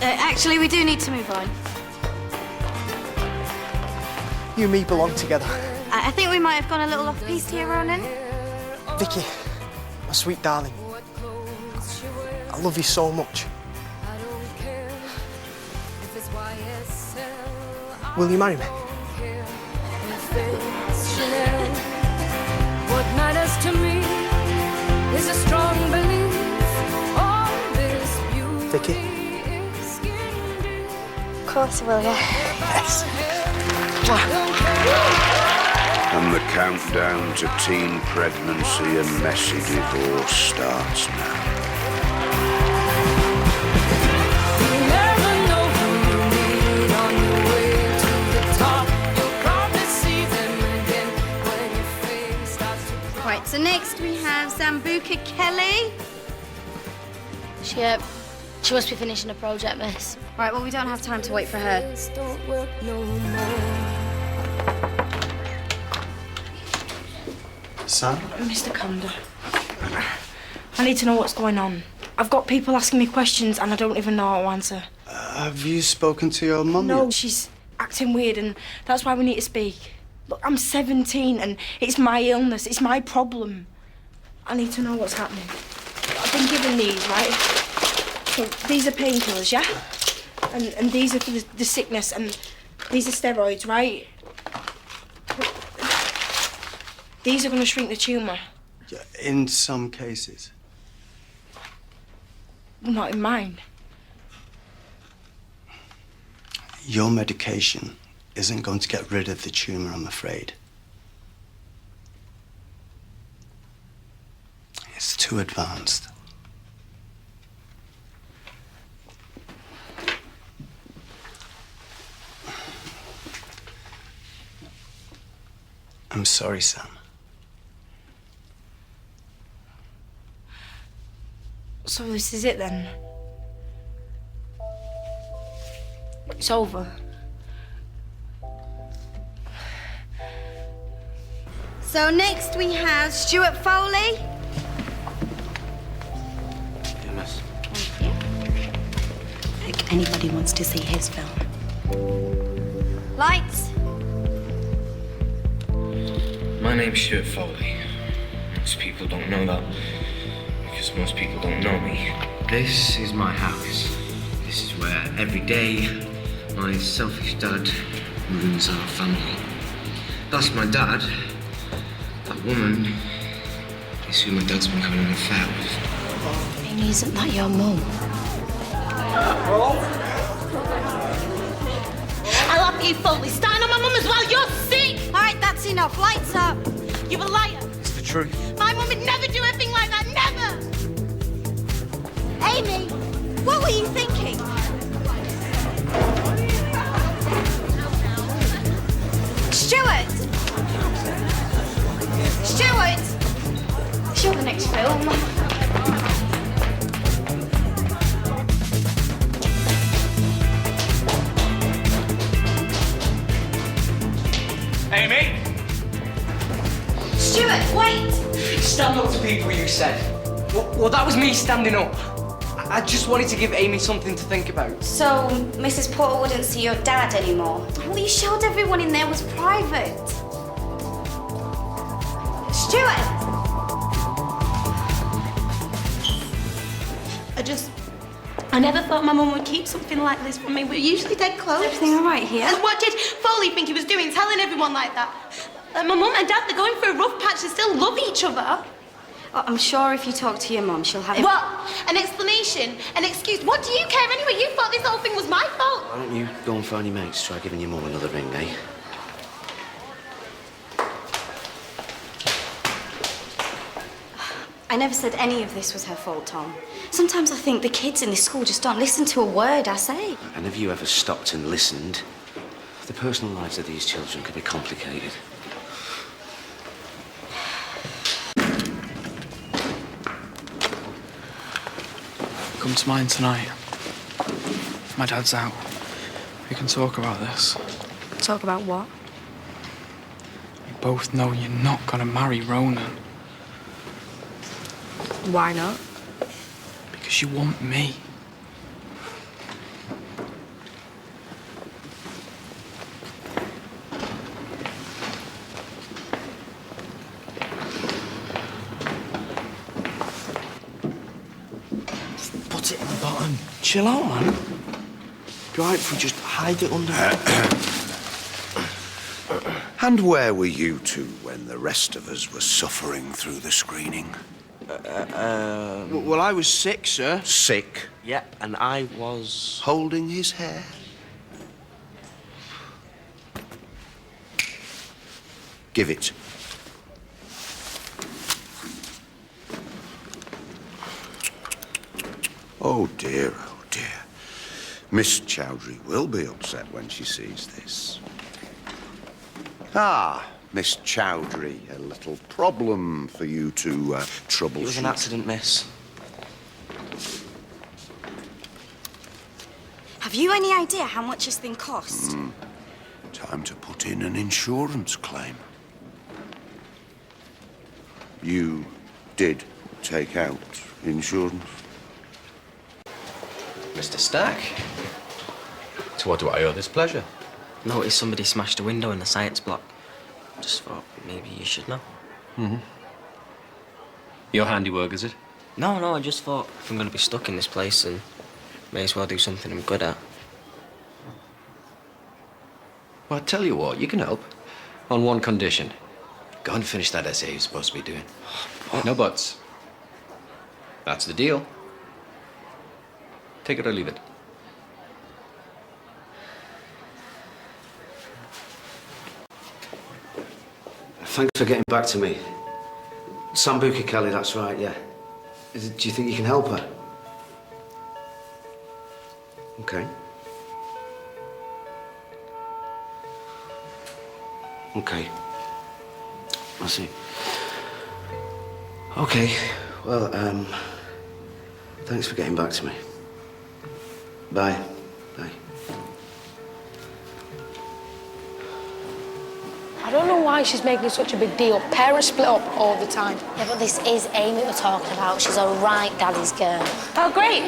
Actually, we do need to move on. You and me belong together. I think we might have gone a little off-piste here, Ronan. Vicky, my sweet darling. I love you so much. Will you marry me? What matters to me is a strong belief all this beauty. Vicky? Of course, will you? Yes. And the countdown to teen pregnancy and messy divorce starts now. You never know who you meet on your way to the top. You'll probably see them again when your face starts to drop. Right, so next we have Zambuca Kelly. She must be finishing a project, miss. Right, well, we don't have time to wait for her. Don't work no more. Sam? Mr. Conder, I need to know what's going on. I've got people asking me questions and I don't even know how to answer. Have you spoken to your mum No, yet? she's acting weird and that's why we need to speak. Look, I'm 17 and it's my illness, it's my problem. I need to know what's happening. I've been given these, right? So these are painkillers, yeah? And these are for the sickness and these are steroids, right? These are going to shrink the tumour. Yeah, in some cases. Well, not in mine. Your medication isn't going to get rid of the tumour, I'm afraid. It's too advanced. I'm sorry, Sam. So this is it then? It's over. So next we have Stuart Foley. Yeah, miss. Thank you. I think anybody wants to see his film. Lights. My name's Stuart Foley. Most people don't know that because most people don't know me. This is my house. This is where every day my selfish dad ruins our family. That's my dad. That woman is who my dad's been having an affair with. Amy, isn't that your mum? I love you, Foley. Starting on my mum as well. You're sick. All right, that's enough. Lights up. You're a liar. It's the truth. My mum would never do anything like that. Never. Amy, what were you thinking? Stuart! Stuart! Show the next film. Amy! Stuart, wait! Stand up to people, you said. Well, that was me standing up. I just wanted to give Amy something to think about. So, Mrs. Porter wouldn't see your dad anymore? Well, you showed everyone in there was private. Stuart! I never thought my mum would keep something like this from me. We're usually dead close. Is everything all right here? And what did Foley think he was doing, telling everyone like that? My mum and dad, they're going through a rough patch. They still love each other. Oh, I'm sure if you talk to your mum, she'll have... What? An explanation? An excuse? What do you care anyway? You thought this whole thing was my fault. Why don't you go and phone your mates, try giving your mum another ring, eh? I never said any of this was her fault, Tom. Sometimes I think the kids in this school just don't listen to a word I say. And have you ever stopped and listened? The personal lives of these children can be complicated. Come to mine tonight. My dad's out. We can talk about this. Talk about what? We both know you're not gonna marry Ronan. Why not? Because you want me. chill out, man. Be all right if we just hide it under... And where were you two when the rest of us were suffering through the screening? Well, I was sick, sir. Sick? Yeah, and I was... Holding his hair? Give it. Oh dear, oh dear. Miss Chowdhury will be upset when she sees this. Ah, Miss Chowdhury, a little problem for you to troubleshoot. It was an accident, miss. Have you any idea how much this thing costs? Time to put in an insurance claim. You did take out insurance? Mr. Stack. To what do I owe this pleasure? Noticed somebody smashed a window in the science block. Just thought maybe you should know. Mm-hmm. Your handiwork, is it? No, I just thought if I'm going to be stuck in this place, and may as well do something I'm good at. Well, I tell you what, you can help. On one condition. Go and finish that essay you're supposed to be doing. No buts. That's the deal. Take it or leave it. Thanks for getting back to me. Sambuca Kelly, that's right, yeah. Do you think you can help her? Okay. Okay. I see. Okay, well, thanks for getting back to me. Bye. Bye. I don't know why she's making such a big deal. Parents split up all the time. Yeah, but this is Amy we're talking about. She's a right daddy's girl. Oh, great.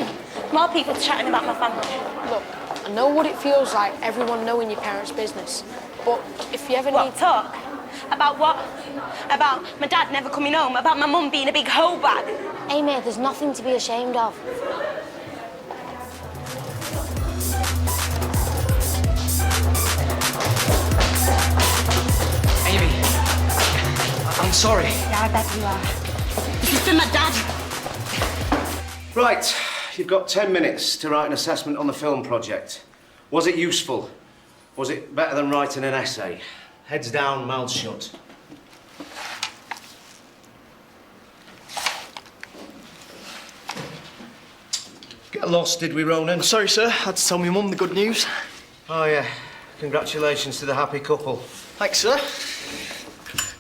More people chatting about my family. Look, I know what it feels like, everyone knowing your parents' business. But if you ever What, need... talk? About what? About my dad never coming home? About my mum being a big hoe bag? Amy, there's nothing to be ashamed of. Amy, I'm sorry. Yeah, I bet you are. This is for my dad. Right, you've got 10 minutes to write an assessment on the film project. Was it useful? Was it better than writing an essay? Heads down, mouths shut. Get lost, did we, Ronan? Sorry, sir. Had to tell my mum the good news. Oh, yeah. Congratulations to the happy couple. Thanks, sir.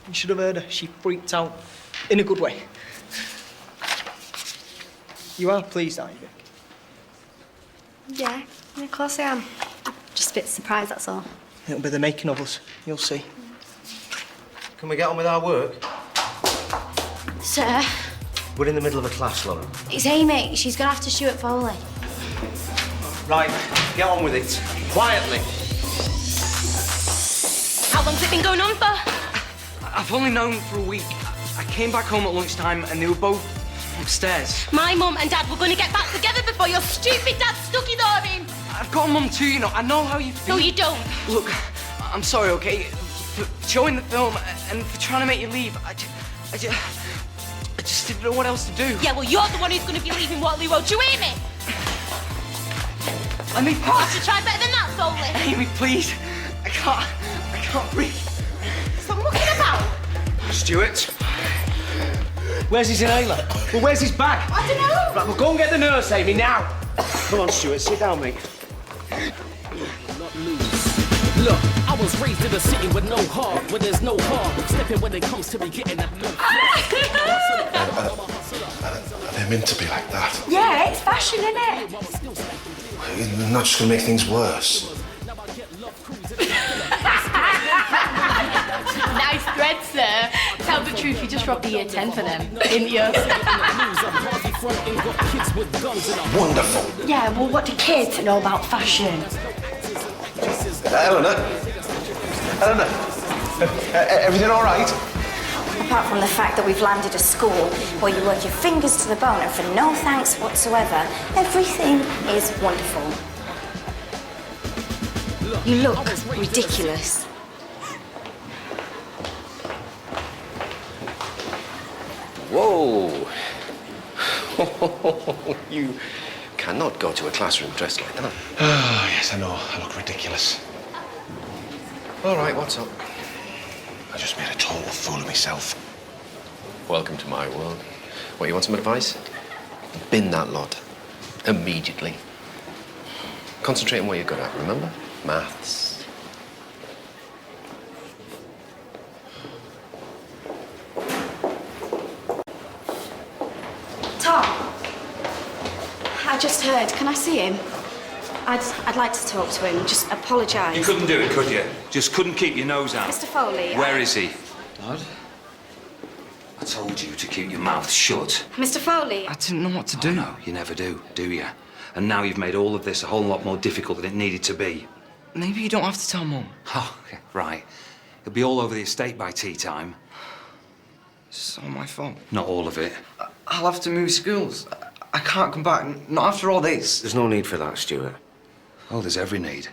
You should have heard her. She freaked out. In a good way. You are pleased, aren't you, Vic? Yeah, of course I am. Just a bit surprised, that's all. It'll be the making of us. You'll see. Can we get on with our work? Sir, We're in the middle of a class, Lauren. it's Amy. She's gonna have to shoot at Foley. Right, get on with it. Quietly. How long's it been going on for? I've only known for a week. I came back home at lunchtime and they were both upstairs. My mum and dad were going to get back together before your stupid dad stuck his arm in. I've got a mum too, you know. I know how you feel. No, you don't. Look, I'm sorry, okay? For showing the film and for trying to make you leave. I just didn't know what else to do. Yeah, well, you're the one who's going to be leaving Waterloo Road. Do you hear me? Let me I pass. should try better than that, Foley. Amy, please. I can't breathe. Stop looking about. Stuart. Where's his inhaler? Well, where's his bag? I don't know. Right, well, go and get the nurse, Amy, now. Come on, Stuart, sit down, mate. Look, I was raised in a city with no heart, where there's no harm. Stepping when it comes to me getting that look. Are they meant to be like that? Yeah, it's fashion, isn't it? You're not just gonna make things worse. Nice thread, sir. Tell the truth, you just robbed the year 10 for them, didn't you? Wonderful. Yeah, well, what do kids know about fashion? Eleanor? Everything all right? apart from the fact that we've landed a school where you work your fingers to the bone and for no thanks whatsoever, everything is wonderful. You look ridiculous. Whoa! You cannot go to a classroom dressed like that. Oh, yes, I know. I look ridiculous. All right, what's up? I just made a total fool of myself. Welcome to my world. What, you want some advice? Bin that lot. Immediately. Concentrate on what you're good at, remember? Maths. Tom, I just heard. Can I see him? I'd like to talk to him. Just apologise. You couldn't do it, could you? Just couldn't keep your nose out. Mr. Foley. Where is he? Dad? I told you to keep your mouth shut. Mr. Foley. I didn't know what to do. No, you never do you? And now you've made all of this a whole lot more difficult than it needed to be. Maybe you don't have to tell Mum. Oh, right. It'll be all over the estate by tea time. It's all my fault. Not all of it. I'll have to move schools. I can't come back, not after all this. There's no need for that, Stuart. Oh, there's every need.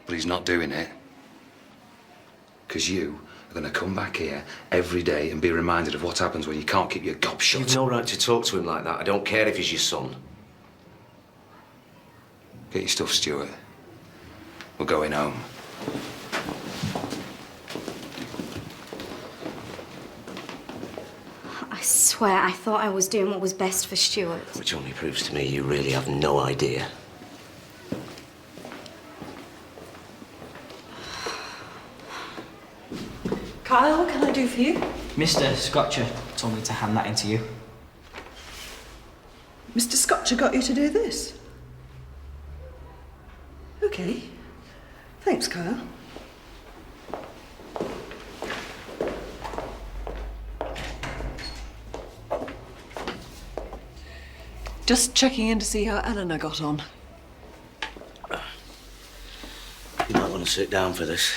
But he's not doing it. Because you are going to come back here every day and be reminded of what happens when you can't keep your gob shut. You've no right to talk to him like that. I don't care if he's your son. Get your stuff, Stuart. We're going home. I swear, I thought I was doing what was best for Stuart. Which only proves to me you really have no idea. Kyle, what can I do for you? Mr. Scotcher told me to hand that in to you. Mr. Scotcher got you to do this? Okay. Thanks, Kyle. Just checking in to see how Eleanor got on. You might want to sit down for this.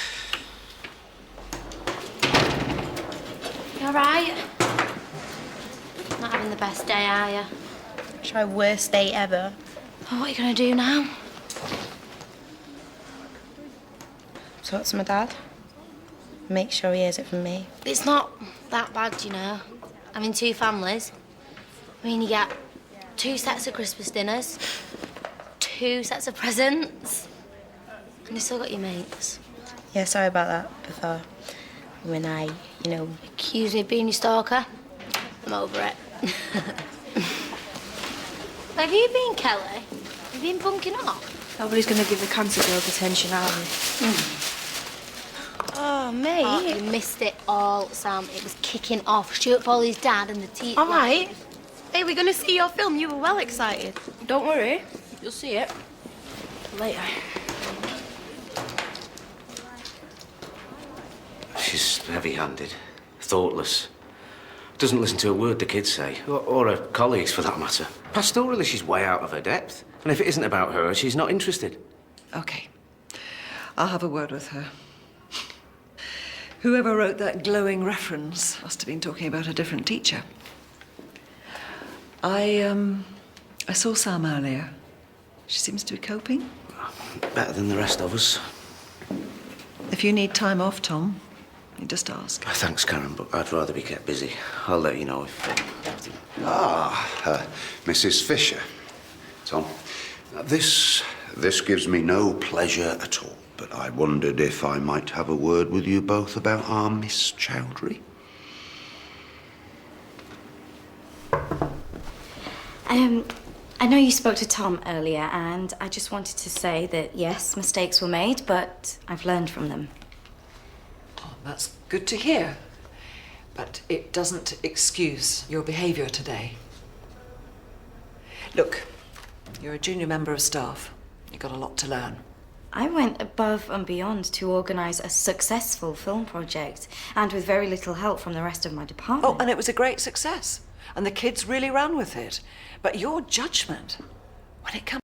You all right? Not having the best day, are you? It's my worst day ever. Oh, what are you going to do now? Talk to my dad. Make sure he hears it from me. It's not that bad, you know. Having two families. I mean, you get 2 sets of Christmas dinners, 2 sets of presents, and you still got your mates. Yeah, sorry about that before. When I, Accuse me of being your stalker. I'm over it. Where have you been, Kelly? Have you been bunking off? Nobody's going to give the cancer girl attention, are they? Oh, mate. Oh, you missed it all, Sam. It was kicking off. Stuart Foley's dad and the teacher. All right. Hey, we're going to see your film. You were well excited. Don't worry. You'll see it. Later. She's heavy-handed, thoughtless. Doesn't listen to a word the kids say, or her colleagues for that matter. Pastorally, she's way out of her depth. And if it isn't about her, she's not interested. Okay. I'll have a word with her. Whoever wrote that glowing reference must have been talking about a different teacher. I saw Sam earlier. She seems to be coping. Better than the rest of us. If you need time off, Tom, you just ask. Thanks, Karen, but I'd rather be kept busy. I'll let you know if everything... Mrs. Fisher. Tom, this gives me no pleasure at all, but I wondered if I might have a word with you both about our Miss Chowdhury. I know you spoke to Tom earlier, and I just wanted to say that, yes, mistakes were made, but I've learned from them. Oh, that's good to hear. But it doesn't excuse your behaviour today. Look, you're a junior member of staff. You've got a lot to learn. I went above and beyond to organise a successful film project, and with very little help from the rest of my department. Oh, and it was a great success. And the kids really ran with it. But your judgment, when it comes